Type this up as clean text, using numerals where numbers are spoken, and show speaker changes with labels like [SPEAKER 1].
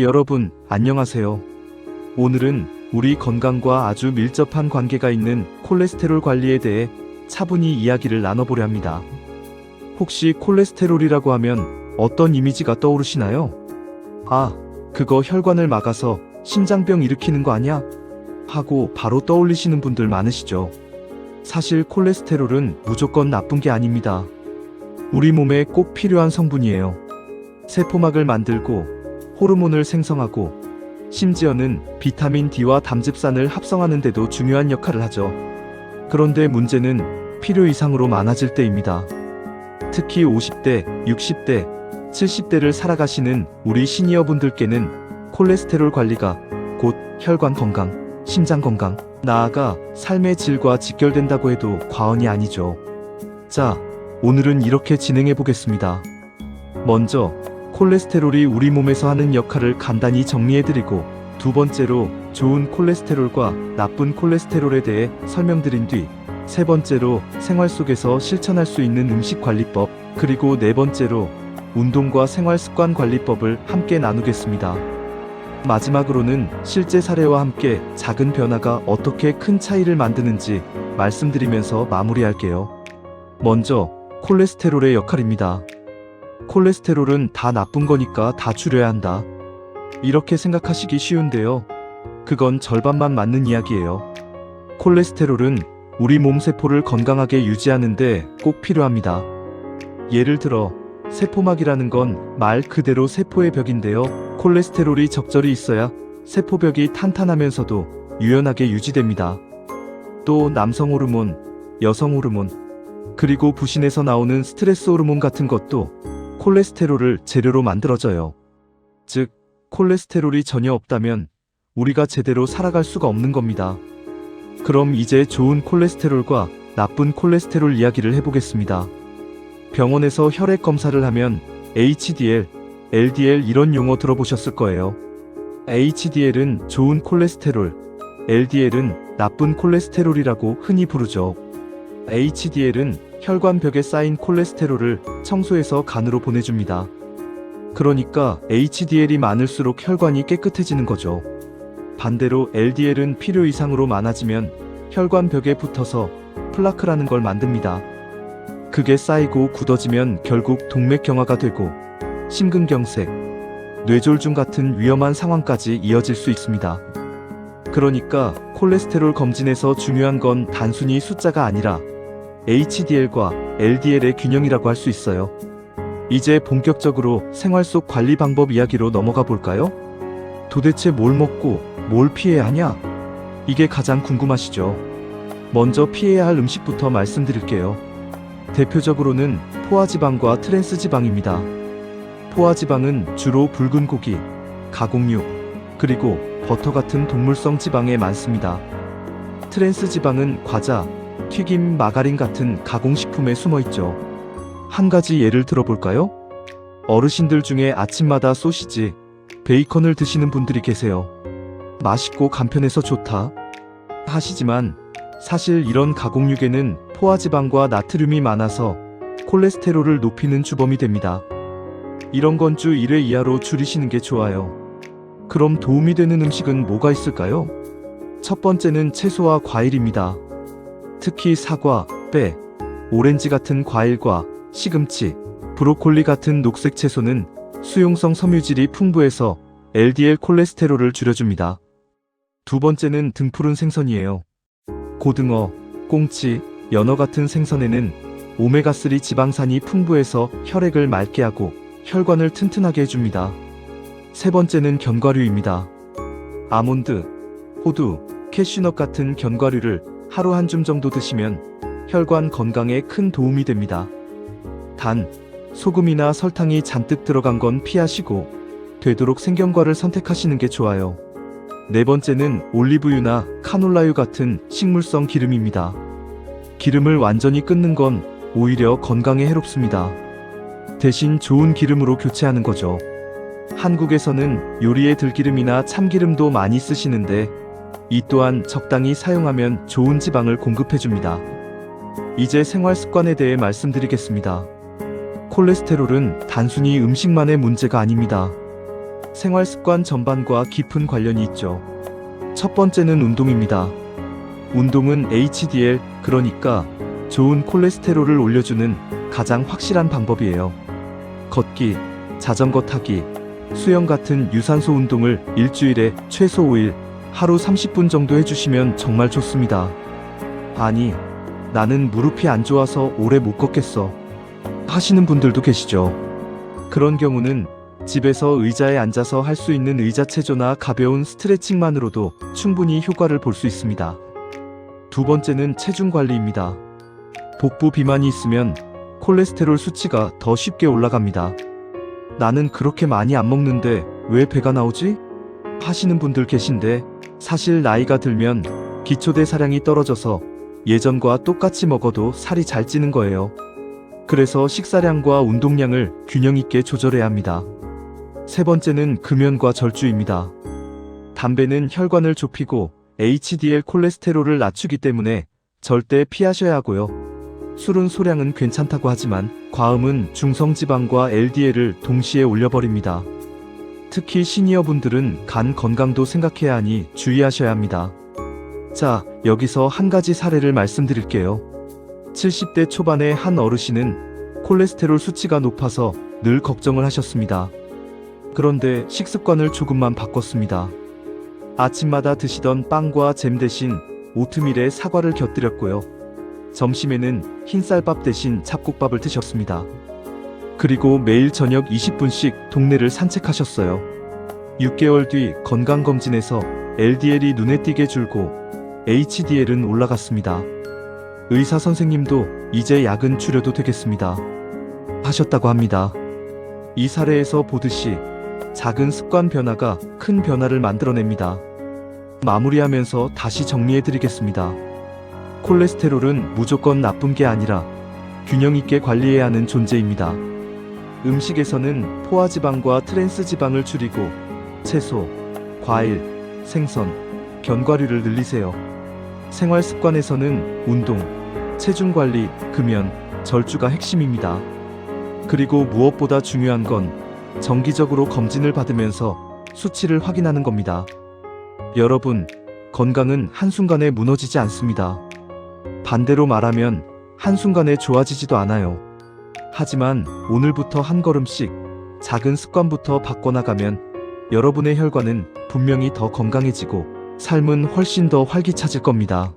[SPEAKER 1] 여러분, 안녕하세요. 오늘은 우리 건강과 아주 밀접한 관계가 있는 콜레스테롤 관리에 대해 차분히 이야기를 나눠보려 합니다. 혹시 콜레스테롤이라고 하면 어떤 이미지가 떠오르시나요? 아, 그거 혈관을 막아서 심장병 일으키는 거 아니야? 하고 바로 떠올리시는 분들 많으시죠? 사실 콜레스테롤은 무조건 나쁜 게 아닙니다. 우리 몸에 꼭 필요한 성분이에요. 세포막을 만들고 호르몬을 생성하고 심지어는 비타민 D와 담즙산을 합성하는 데도 중요한 역할을 하죠. 그런데 문제는 필요 이상으로 많아질 때입니다. 특히 50대, 60대, 70대를 살아가시는 우리 시니어분들께는 콜레스테롤 관리가 곧 혈관 건강, 심장 건강, 나아가 삶의 질과 직결된다고 해도 과언이 아니죠. 자, 오늘은 이렇게 진행해 보겠습니다. 먼저 콜레스테롤이 우리 몸에서 하는 역할을 간단히 정리해드리고, 두 번째로 좋은 콜레스테롤과 나쁜 콜레스테롤에 대해 설명드린 뒤, 세 번째로 생활 속에서 실천할 수 있는 음식 관리법, 그리고 네 번째로 운동과 생활 습관 관리법을 함께 나누겠습니다. 마지막으로는 실제 사례와 함께 작은 변화가 어떻게 큰 차이를 만드는지 말씀드리면서 마무리할게요. 먼저 콜레스테롤의 역할입니다. 콜레스테롤은 다 나쁜 거니까 다 줄여야 한다. 이렇게 생각하시기 쉬운데요. 그건 절반만 맞는 이야기예요. 콜레스테롤은 우리 몸 세포를 건강하게 유지하는데 꼭 필요합니다. 예를 들어 세포막이라는 건 말 그대로 세포의 벽인데요. 콜레스테롤이 적절히 있어야 세포벽이 탄탄하면서도 유연하게 유지됩니다. 또 남성 호르몬, 여성 호르몬, 그리고 부신에서 나오는 스트레스 호르몬 같은 것도 콜레스테롤을 재료로 만들어져요. 즉, 콜레스테롤이 전혀 없다면 우리가 제대로 살아갈 수가 없는 겁니다. 그럼 이제 좋은 콜레스테롤과 나쁜 콜레스테롤 이야기를 해보겠습니다. 병원에서 혈액 검사를 하면 HDL, LDL 이런 용어 들어보셨을 거예요. HDL은 좋은 콜레스테롤, LDL은 나쁜 콜레스테롤이라고 흔히 부르죠. HDL은 혈관벽에 쌓인 콜레스테롤을 청소해서 간으로 보내줍니다. 그러니까 HDL이 많을수록 혈관이 깨끗해지는 거죠. 반대로 LDL은 필요 이상으로 많아지면 혈관벽에 붙어서 플라크라는 걸 만듭니다. 그게 쌓이고 굳어지면 결국 동맥경화가 되고 심근경색, 뇌졸중 같은 위험한 상황까지 이어질 수 있습니다. 그러니까 콜레스테롤 검진에서 중요한 건 단순히 숫자가 아니라 HDL과 LDL의 균형이라고 할 수 있어요. 이제 본격적으로 생활 속 관리 방법 이야기로 넘어가 볼까요? 도대체 뭘 먹고 뭘 피해야 하냐? 이게 가장 궁금하시죠? 먼저 피해야 할 음식부터 말씀드릴게요. 대표적으로는 포화지방과 트랜스지방입니다. 포화지방은 주로 붉은 고기, 가공육, 그리고 버터 같은 동물성 지방에 많습니다. 트랜스지방은 과자, 튀김, 마가린 같은 가공식품에 숨어있죠. 한 가지 예를 들어볼까요? 어르신들 중에 아침마다 소시지, 베이컨을 드시는 분들이 계세요. 맛있고 간편해서 좋다 하시지만 사실 이런 가공육에는 포화지방과 나트륨이 많아서 콜레스테롤을 높이는 주범이 됩니다. 이런 건 주 1회 이하로 줄이시는 게 좋아요. 그럼 도움이 되는 음식은 뭐가 있을까요? 첫 번째는 채소와 과일입니다. 특히 사과, 빼, 오렌지 같은 과일과 시금치, 브로콜리 같은 녹색 채소는 수용성 섬유질이 풍부해서 LDL 콜레스테롤을 줄여줍니다. 두 번째는 등푸른 생선이에요. 고등어, 꽁치, 연어 같은 생선에는 오메가3 지방산이 풍부해서 혈액을 맑게 하고 혈관을 튼튼하게 해줍니다. 세 번째는 견과류입니다. 아몬드, 호두, 캐슈넛 같은 견과류를 하루 한 줌 정도 드시면 혈관 건강에 큰 도움이 됩니다. 단, 소금이나 설탕이 잔뜩 들어간 건 피하시고 되도록 생견과를 선택하시는 게 좋아요. 네 번째는 올리브유나 카놀라유 같은 식물성 기름입니다. 기름을 완전히 끊는 건 오히려 건강에 해롭습니다. 대신 좋은 기름으로 교체하는 거죠. 한국에서는 요리에 들기름이나 참기름도 많이 쓰시는데 이 또한 적당히 사용하면 좋은 지방을 공급해줍니다. 이제 생활 습관에 대해 말씀드리겠습니다. 콜레스테롤은 단순히 음식만의 문제가 아닙니다. 생활 습관 전반과 깊은 관련이 있죠. 첫 번째는 운동입니다. 운동은 HDL, 그러니까 좋은 콜레스테롤을 올려주는 가장 확실한 방법이에요. 걷기, 자전거 타기, 수영 같은 유산소 운동을 일주일에 최소 5일, 하루 30분 정도 해주시면 정말 좋습니다. 아니, 나는 무릎이 안 좋아서 오래 못 걷겠어 하시는 분들도 계시죠. 그런 경우는 집에서 의자에 앉아서 할 수 있는 의자체조나 가벼운 스트레칭만으로도 충분히 효과를 볼 수 있습니다. 두 번째는 체중 관리입니다. 복부 비만이 있으면 콜레스테롤 수치가 더 쉽게 올라갑니다. 나는 그렇게 많이 안 먹는데 왜 배가 나오지? 하시는 분들 계신데, 사실 나이가 들면 기초대사량이 떨어져서 예전과 똑같이 먹어도 살이 잘 찌는 거예요. 그래서 식사량과 운동량을 균형 있게 조절해야 합니다. 세 번째는 금연과 절주입니다. 담배는 혈관을 좁히고 HDL 콜레스테롤을 낮추기 때문에 절대 피하셔야 하고요. 술은 소량은 괜찮다고 하지만 과음은 중성지방과 LDL을 동시에 올려버립니다. 특히 시니어분들은 간 건강도 생각해야 하니 주의하셔야 합니다. 자, 여기서 한 가지 사례를 말씀드릴게요. 70대 초반의 한 어르신은 콜레스테롤 수치가 높아서 늘 걱정을 하셨습니다. 그런데 식습관을 조금만 바꿨습니다. 아침마다 드시던 빵과 잼 대신 오트밀에 사과를 곁들였고요. 점심에는 흰쌀밥 대신 잡곡밥을 드셨습니다. 그리고 매일 저녁 20분씩 동네를 산책하셨어요. 6개월 뒤 건강검진에서 LDL이 눈에 띄게 줄고 HDL은 올라갔습니다. 의사 선생님도 이제 약은 줄여도 되겠습니다 하셨다고 합니다. 이 사례에서 보듯이 작은 습관 변화가 큰 변화를 만들어냅니다. 마무리하면서 다시 정리해드리겠습니다. 콜레스테롤은 무조건 나쁜 게 아니라 균형 있게 관리해야 하는 존재입니다. 음식에서는 포화지방과 트랜스지방을 줄이고 채소, 과일, 생선, 견과류를 늘리세요. 생활 습관에서는 운동, 체중 관리, 금연, 절주가 핵심입니다. 그리고 무엇보다 중요한 건 정기적으로 검진을 받으면서 수치를 확인하는 겁니다. 여러분, 건강은 한순간에 무너지지 않습니다. 반대로 말하면 한순간에 좋아지지도 않아요. 하지만 오늘부터 한 걸음씩 작은 습관부터 바꿔나가면 여러분의 혈관은 분명히 더 건강해지고 삶은 훨씬 더 활기차질 겁니다.